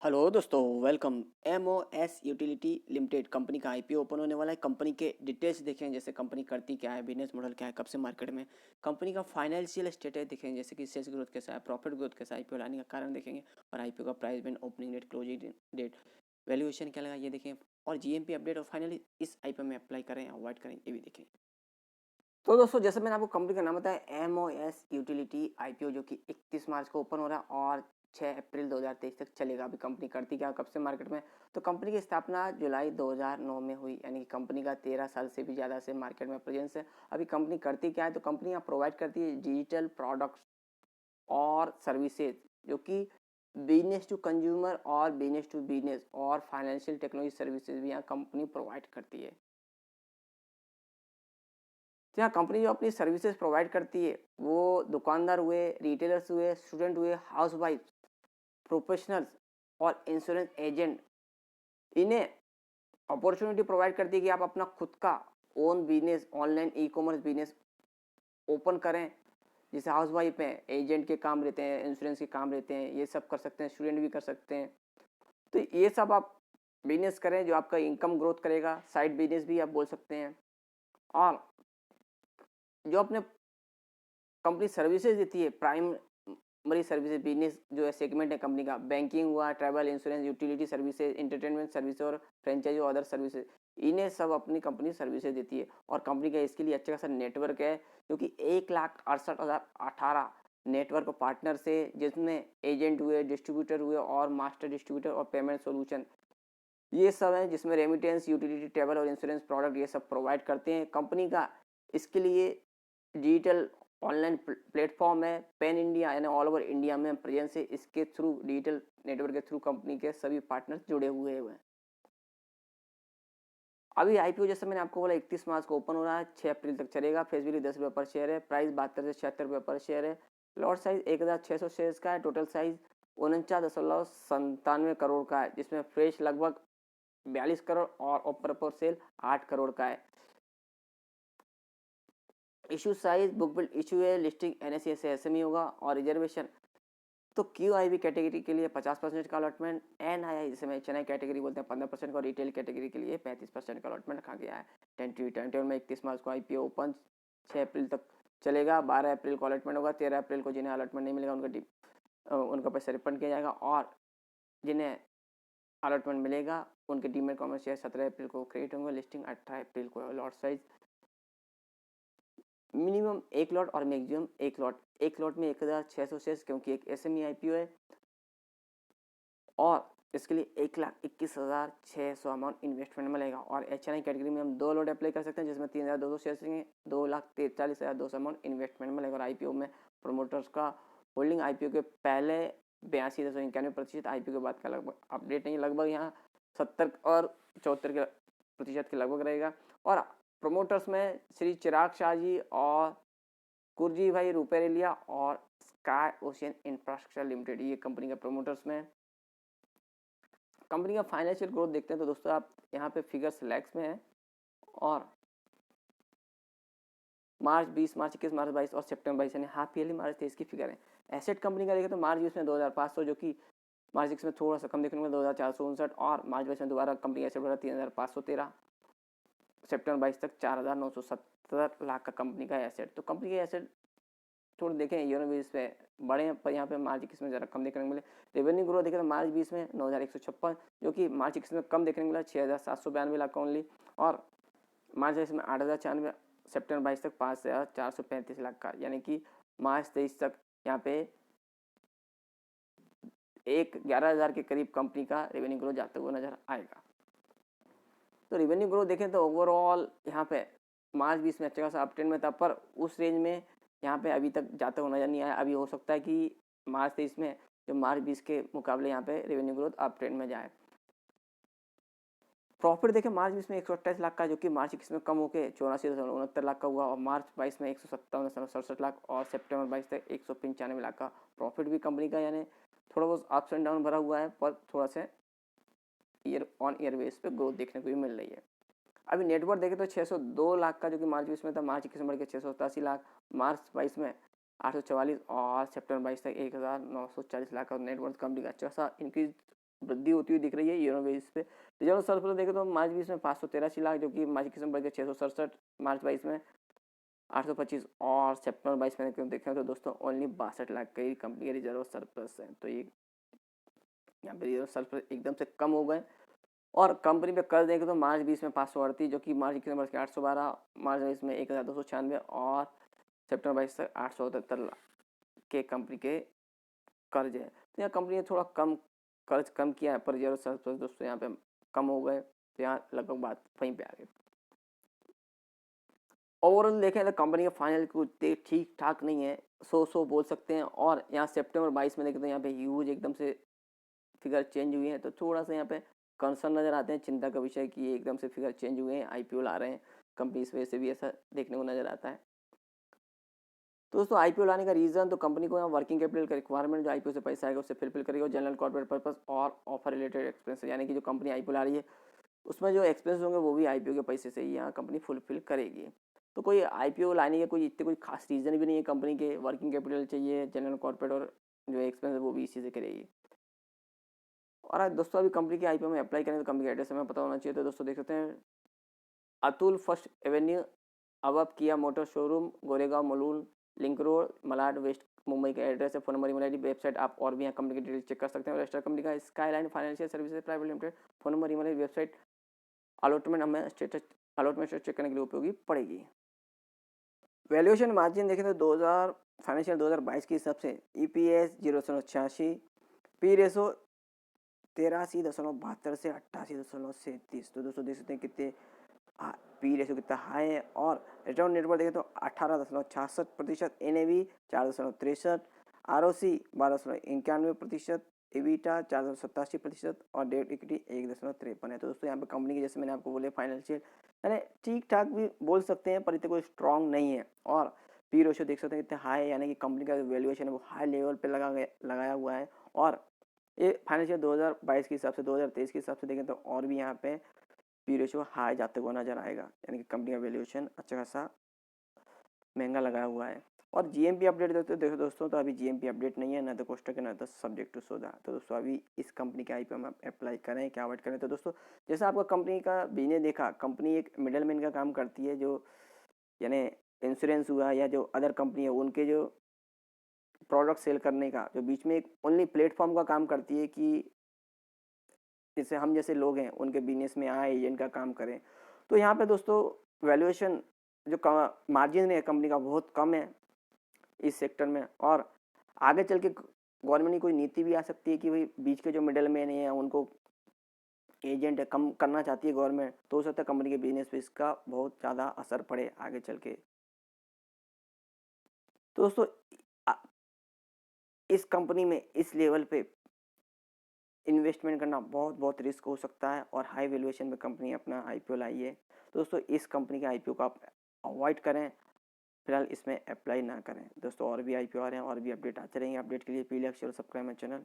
Hello दोस्तों, welcome. MOS utility limited company का IPO open होने वाला है। कंपनी के डिटेल्स देखें, जैसे कंपनी करती क्या है, बिजनेस मॉडल क्या है, कब से मार्केट में। कंपनी का फाइनेंशियल स्टेटस देखेंगे, जैसे कि सेल्स ग्रोथ कैसा है, प्रॉफिट ग्रोथ कैसा है, आईपीओ लाने का कारण देखेंगे, और आईपीओ का price band, opening date, closing date, valuation क्या लगा ये देखें, और जीएमपी अपडेट, और फाइनली इस आईपीओ में अप्लाई करें या अवॉइड करें ये भी देखें। तो दोस्तों, जैसे मैंने आपको कंपनी का नाम बताया, एमओएस यूटिलिटी आईपीओ, जो कि 31 मार्च को ओपन हो रहा है और 6 अप्रैल 2023 तक चलेगा। अभी कंपनी करती क्या, कब से मार्केट में। तो कंपनी की स्थापना जुलाई 2009 में हुई, यानी कि कंपनी का 13 साल से भी ज़्यादा से मार्केट में प्रेजेंस है। अभी कंपनी करती क्या है, तो कंपनी यहाँ प्रोवाइड करती है डिजिटल प्रोडक्ट्स और सर्विसेज, जो कि बिजनेस टू कंज्यूमर और बिजनेस टू बिजनेस और फाइनेंशियल टेक्नोलॉजी सर्विसेज भी यहाँ कंपनी प्रोवाइड करती है। तो यहाँ कंपनी जो अपनी सर्विसेज प्रोवाइड करती है, वो दुकानदार हुए, रिटेलर्स हुए, स्टूडेंट हुए, हाउस वाइफ, प्रोफेशनल्स और इंश्योरेंस एजेंट, इन्हें अपॉर्चुनिटी प्रोवाइड करती है कि आप अपना खुद का own business, online e commerce business open करें। जैसे हाउस वाइफ हैं, एजेंट के काम रहते हैं, इंश्योरेंस के काम रहते हैं, ये सब कर सकते हैं, स्टूडेंट भी कर सकते हैं। तो ये सब आप बिजनेस करें जो आपका इनकम ग्रोथ करेगा, साइड बिजनेस भी आप बोल सकते हैं। और जो अपने कंपनी सर्विसेज देती है, प्राइमरी सर्विसेज बिजनेस जो है सेगमेंट है कंपनी का, बैंकिंग हुआ, travel insurance, utility services, entertainment services और फ्रेंचाइजी और अदर सर्विसेज, इन्हें सब अपनी कंपनी सर्विसेज देती है। और कंपनी का इसके लिए अच्छा खासा नेटवर्क है, जो कि 1,68,018 नेटवर्क पार्टनर से, जिसमें एजेंट हुए, डिस्ट्रीब्यूटर हुए और मास्टर डिस्ट्रीब्यूटर और पेमेंट सोल्यूशन, ये सब है, जिसमें रेमिटेंस, यूटिलिटी, ट्रैवल और इंश्योरेंस प्रोडक्ट ये सब प्रोवाइड करते हैं। कंपनी का इसके लिए डिजिटल ऑनलाइन प्लेटफॉर्म है, पैन इंडिया यानी ऑल ओवर इंडिया में प्रेजेंस है। इसके थ्रू, डिजिटल नेटवर्क के थ्रू कंपनी के सभी पार्टनर्स जुड़े हुए हैं। अभी आईपीओ जैसे मैंने आपको बोला 31 मार्च को ओपन हो रहा है, 6 अप्रैल तक चलेगा। फेस वैल्यू 10 रुपये पर शेयर है, प्राइस 72 से 76 रुपये पर शेयर है। लॉट साइज 1600 शेयर का है, टोटल साइज 49.97 करोड़ का है, जिसमें फ्रेश लगभग 42 करोड़ और ओपर पर सेल 8 करोड़ का है। Issue size book build issue है, लिस्टिंग एनएससी से एसएमई होगा, और रिजर्वेशन तो क्यू आई बी कैटेगरी के लिए 50% का अलॉटमेंट, एन आई आई जिसे मैं चेन्नई कैटेगरी बोलते हैं 15% का, और रिटेल कैटेगरी के लिए 35% का अलॉटमेंट रखा गया है। टेंटेटिव में 31 मार्च को आईपीओ ओपन, 6 अप्रैल तक चलेगा। 12 अप्रैल को अलॉटमेंट होगा। 13 अप्रैल को जिन्हें अलॉटमेंट नहीं मिलेगा उनका पैसा रिफंड किया जाएगा, और जिन्हें अलॉटमेंट मिलेगा उनके डीमेट कॉमन शेयर 17 अप्रैल को क्रिएट होंगे। लिस्टिंग 18 अप्रैल को। लॉट साइज मिनिमम 1 लॉट और मैक्सिमम 1 लॉट। 1 लॉट में 1,600 शेयर, क्योंकि एक एसएमई आईपीओ है, और इसके लिए 1,21,600 अमाउंट इन्वेस्टमेंट मिलेगा। और एच एन आई कैटेगरी में हम 2 लॉट अप्लाई कर सकते हैं, जिसमें 3,200 शेयर देंगे, 2,43,200 अमाउंट इन्वेस्टमेंट मिलेगा। और आईपीओ में प्रोमोटर्स का होल्डिंग आईपीओ के पहले 82.91%, आईपीओ के बाद का लगभग अपडेट नहीं, लगभग यहाँ 70 और 74% के लगभग रहेगा। और प्रोमोटर्स में श्री चिराग शाह जी और कुरजी भाई रुपेरेलिया और स्काई ओशियन इंफ्रास्ट्रक्चर लिमिटेड, ये कंपनी के प्रोमोटर्स में। कंपनी का फाइनेंशियल ग्रोथ देखते हैं तो दोस्तों, आप यहाँ पे फिगर्स लैक्स में है, और मार्च 20, मार्च 21, मार्च 22 और सितंबर 22 यानी हाफ ईयरली मार्च 23 की फिगर है। एसेट कंपनी का देखें तो मार्च 20 में 2,500, जो कि मार्च 21 में थोड़ा सा कम देखने को मिला 2,459, और मार्च 22 में दोबारा कंपनी एसेट बढ़ा 3,513। सितंबर 22 तक 4,970 लाख का कंपनी का एसेट। तो कंपनी के एसेट थोड़ा देखें ईयर बेस पे बड़े हैं, पर यहाँ पे मार्च 21 में ज़रा कम देखने को मिले। रेवेन्यू ग्रोथ देखें तो मार्च 20 में 9,156, जो कि मार्च 21 में कम देखने को मिला 6,792 लाख का ओनली, और मार्च 22 में 8,094, सितंबर 22 तक 5,435 लाख का, यानी कि मार्च 23 तक यहाँ पे 11,000 के करीब कंपनी का रेवेन्यू ग्रोथ जाते हुए नजर आएगा। तो रेवेन्यू ग्रोथ देखें तो ओवरऑल यहाँ पे मार्च 20 में अच्छा खासा अपट्रेंड में था, पर उस रेंज में यहाँ पे अभी तक जाते हुए नजर नहीं आया। अभी हो सकता है कि मार्च 23 में जो मार्च 20 के मुकाबले यहाँ पे रेवेन्यू ग्रोथ अपट्रेंड में जाए। प्रॉफिट देखें मार्च 20 में 128 लाख का, जो कि मार्च 21 में कम होकर 84,69 लाख का हुआ, और मार्च 22 में 157,67 लाख, और सितंबर 22 तक 195 लाख का प्रॉफिट भी कंपनी का, यानी थोड़ा बहुत अप्स एंड डाउन भरा हुआ है, पर थोड़ा सा ईयर ऑन ईयर बेस पे ग्रोथ देखने को भी मिल रही है। अभी नेटवर्क देखें तो 602 लाख का, जो कि मार्च 20 में था, मार्च 21 में बढ़ के 687 लाख, मार्च 22 में 844, और सितंबर 22 तक 1,940 लाख का नेटवर्क कंपनी का अच्छा सा इंक्रीज वृद्धि होती हुई दिख रही है ईयर ऑन बेसिस पे। रिजर्व सरप्लस देखें तो मार्च 20 में 583 लाख, जो कि मार्च की बढ़ के 667, मार्च 22 में 825 और सितंबर 22 में देखें तो दोस्तों ओनली 62 लाख का ही कंपनी के रिजर्व सरप्लस है। तो ये यहाँ पे रिजर्व सरप्लस एकदम से कम हो गए। और कंपनी पे कर्ज देखें तो मार्च 20 में 538, जो कि मार्च 21 में 812, मार्च 22 में 1296 और सितंबर 22 तक 878 के कंपनी के कर्ज है। तो यहाँ कंपनी ने थोड़ा कम कर्ज कम किया है, पर रिजर्व सरप्लस दोस्तों यहाँ पे कम हो गए। तो यहाँ लगभग बात वहीं पे आ गई। ओवरऑल देखें तो कंपनी का फाइनल कुछ ठीक ठाक नहीं है, सो बोल सकते हैं। और यहाँ सितंबर 22 में देखें तो यहाँ पे ह्यूज एकदम से फिगर चेंज हुई है, तो थोड़ा सा यहाँ पे कंसर्न नजर आते हैं, चिंता का विषय कि एकदम से फिगर चेंज हुए हैं, आईपीओ ला रहे हैं कंपनी, इस वजह से भी ऐसा देखने को नजर आता है। तो दोस्तों आईपीओ लाने का रीजन, तो कंपनी को यहाँ वर्किंग कैपिटल का रिक्वायरमेंट जो आईपीओ से पैसा आएगा उससे फिलफिल करेगा, जनरल कॉर्पोरेट पर्पस और ऑफर रिलेटेड एक्सपेंस, यानी कि जो कंपनी आईपीओ ला रही है उसमें जो एक्सपेंस होंगे वो भी आईपीओ के पैसे से ही यहाँ कंपनी फुलफिल करेगी। तो कोई आईपीओ लाने के कोई इतने कोई खास रीजन भी नहीं है, कंपनी के वर्किंग कैपिटल चाहिए, जनरल कॉर्पोरेट और जो एक्सपेंस है वो भी इसी से करेगी। और आज दोस्तों अभी कंपनी के आईपीओ में अप्लाई करें तो कंपनी का एड्रेस हमें पता होना चाहिए। तो दोस्तों देख सकते हैं अतुल फर्स्ट एवेन्यू, अब Kia motor showroom, Goregaon Mulund link road, Malad west, Mumbai का एड्रेस है। Phone number, email ID, website आप और भी यहाँ कंपनी की डिटेल्स चेक कर सकते हैं। रजिस्टर कंपनी का skyline financial services private limited, phone number, email ID, website. Allotment हमें स्टेटस अलॉटमेंट स्टेटस चेक करने के लिए उपयोगी पड़ेगी। वैल्यूएशन मार्जिन देखें तो 2000 फाइनेंशियल 2022 के हिसाब से ईपीएस 0.86, पी रेशो 83.72 से 88.37। तो दोस्तों देख सकते हैं कितने पी रेशो कितना हाई है। और रिटर्न ऑन नेटवर्थ देखें तो 18.66%, एनएवी 4.63%, आरओसी 12.91%, एबिटा 4.87% और डेट इक्विटी 1.53 है। तो दोस्तों यहाँ पे कंपनी की जैसे मैंने आपको बोले फाइनेंशियल यानी ठीक ठाक भी बोल सकते हैं, पर इतने कोई स्ट्रॉन्ग नहीं है। और पी रेशो देख सकते हैं कितने हाई है, यानी कि कंपनी का वैल्यूएशन है वो हाई लेवल पे लगाया हुआ है। और ये फाइनेंशियल 2022 के हिसाब से 2023 के हिसाब से देखें तो और भी यहाँ पे पी रेशो हाई जाते हुआ नजर आएगा, यानी कि कंपनी का वैल्यूएशन अच्छा खासा महंगा लगाया हुआ है। और जीएमपी अपडेट देखो दोस्तों, तो अभी जीएमपी अपडेट नहीं है, ना तो कोष्टक है ना तो सब्जेक्ट टू सौदा। तो दोस्तों अभी इस कंपनी के आईपीओ में अप्लाई करें क्या अवॉइड करें। तो दोस्तों जैसा आपका कंपनी का बिजनेस देखा, कंपनी एक मिडल मैन का काम करती है, जो यानी इंश्योरेंस हुआ या जो अदर कंपनी है उनके जो प्रोडक्ट सेल करने का जो बीच में एक ओनली प्लेटफॉर्म का काम करती है, कि जैसे हम जैसे लोग हैं उनके बिजनेस में आए एजेंट का काम करें। तो यहाँ पे दोस्तों वैल्यूएशन जो मार्जिन है कंपनी का बहुत कम है इस सेक्टर में। और आगे चल के गवर्नमेंट की कोई नीति भी आ सकती है कि भाई बीच के जो मिडल मैन है उनको एजेंट है कम करना चाहती है गवर्नमेंट, तो हो सकता है कंपनी के बिजनेस पे इसका बहुत ज़्यादा असर पड़े आगे चल के। तो दोस्तों इस कंपनी में इस लेवल पे इन्वेस्टमेंट करना बहुत बहुत रिस्क हो सकता है, और हाई वैल्यूएशन में कंपनी अपना आईपीओ लाई है। तो दोस्तों इस कंपनी के आईपीओ को आप अवॉइड करें, फिलहाल इसमें अप्लाई ना करें। दोस्तों और भी आईपीओ आ रहे हैं और भी अपडेट आते रहेंगे। अपडेट के लिए please like share subscribe my channel.